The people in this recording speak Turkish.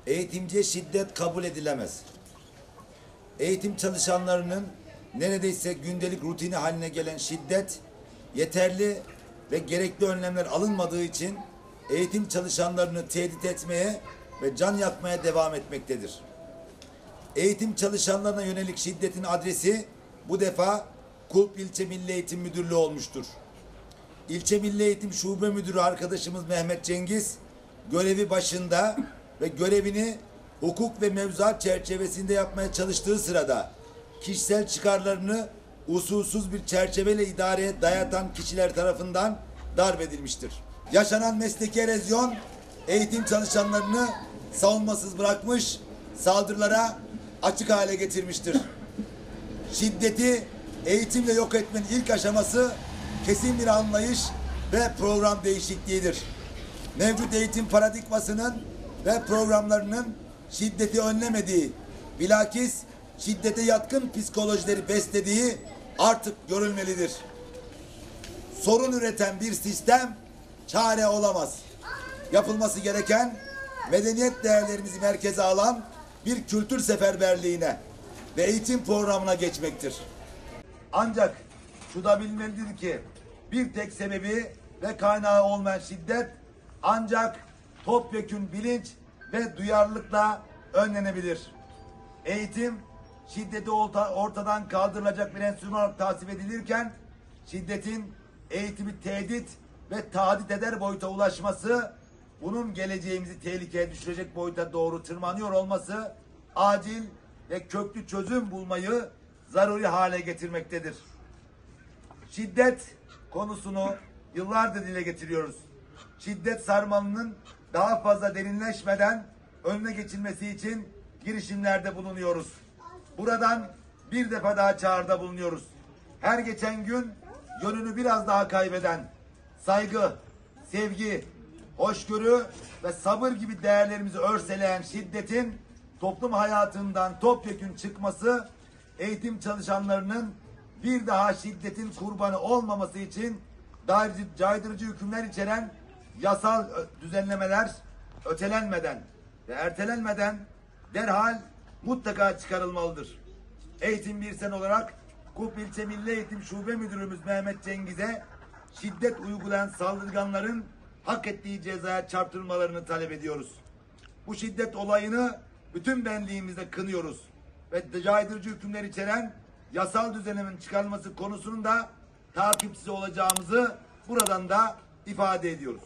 Eğitimciye şiddet kabul edilemez. Eğitim çalışanlarının neredeyse gündelik rutini haline gelen şiddet, yeterli ve gerekli önlemler alınmadığı için eğitim çalışanlarını tehdit etmeye ve can yakmaya devam etmektedir. Eğitim çalışanlarına yönelik şiddetin adresi bu defa Kulp İlçe Milli Eğitim Müdürlüğü olmuştur. İlçe Milli Eğitim Şube Müdürü arkadaşımız Mehmet Cengiz görevi başında ve görevini hukuk ve mevzuat çerçevesinde yapmaya çalıştığı sırada kişisel çıkarlarını usulsüz bir çerçeveyle idareye dayatan kişiler tarafından darp edilmiştir. Yaşanan mesleki erozyon eğitim çalışanlarını savunmasız bırakmış, saldırılara açık hale getirmiştir. Şiddeti eğitimle yok etmenin ilk aşaması kesin bir anlayış ve program değişikliğidir. Mevcut eğitim paradigmasının ve programlarının şiddeti önlemediği, bilakis şiddete yatkın psikolojileri beslediği artık görülmelidir. Sorun üreten bir sistem çare olamaz. Yapılması gereken medeniyet değerlerimizi merkeze alan bir kültür seferberliğine ve eğitim programına geçmektir. Ancak şu da bilinmelidir ki bir tek sebebi ve kaynağı olmayan şiddet ancak topyekün bilinç ve duyarlılıkla önlenebilir. Eğitim şiddeti ortadan kaldırılacak bir enstrüman olarak tasvip edilirken şiddetin eğitimi tehdit ve tahdit eder boyuta ulaşması, bunun geleceğimizi tehlikeye düşürecek boyuta doğru tırmanıyor olması acil ve köklü çözüm bulmayı zaruri hale getirmektedir. Şiddet konusunu yıllardır dile getiriyoruz. Şiddet sarmalının daha fazla derinleşmeden önüne geçilmesi için girişimlerde bulunuyoruz. Buradan bir defa daha çağrıda bulunuyoruz. Her geçen gün yönünü biraz daha kaybeden, saygı, sevgi, hoşgörü ve sabır gibi değerlerimizi örseleyen şiddetin toplum hayatından topyekün çıkması, eğitim çalışanlarının bir daha şiddetin kurbanı olmaması için caydırıcı hükümler içeren yasal düzenlemeler ötelenmeden ve ertelenmeden derhal mutlaka çıkarılmalıdır. Eğitim bir sen olarak Kulp İlçe Milli Eğitim Şube Müdürümüz Mehmet Cengiz'e şiddet uygulayan saldırganların hak ettiği cezaya çarptırılmalarını talep ediyoruz. Bu şiddet olayını bütün benliğimizle kınıyoruz ve caydırıcı hükümler içeren yasal düzenemin çıkarılması konusunun da takipçisi olacağımızı buradan da ifade ediyoruz.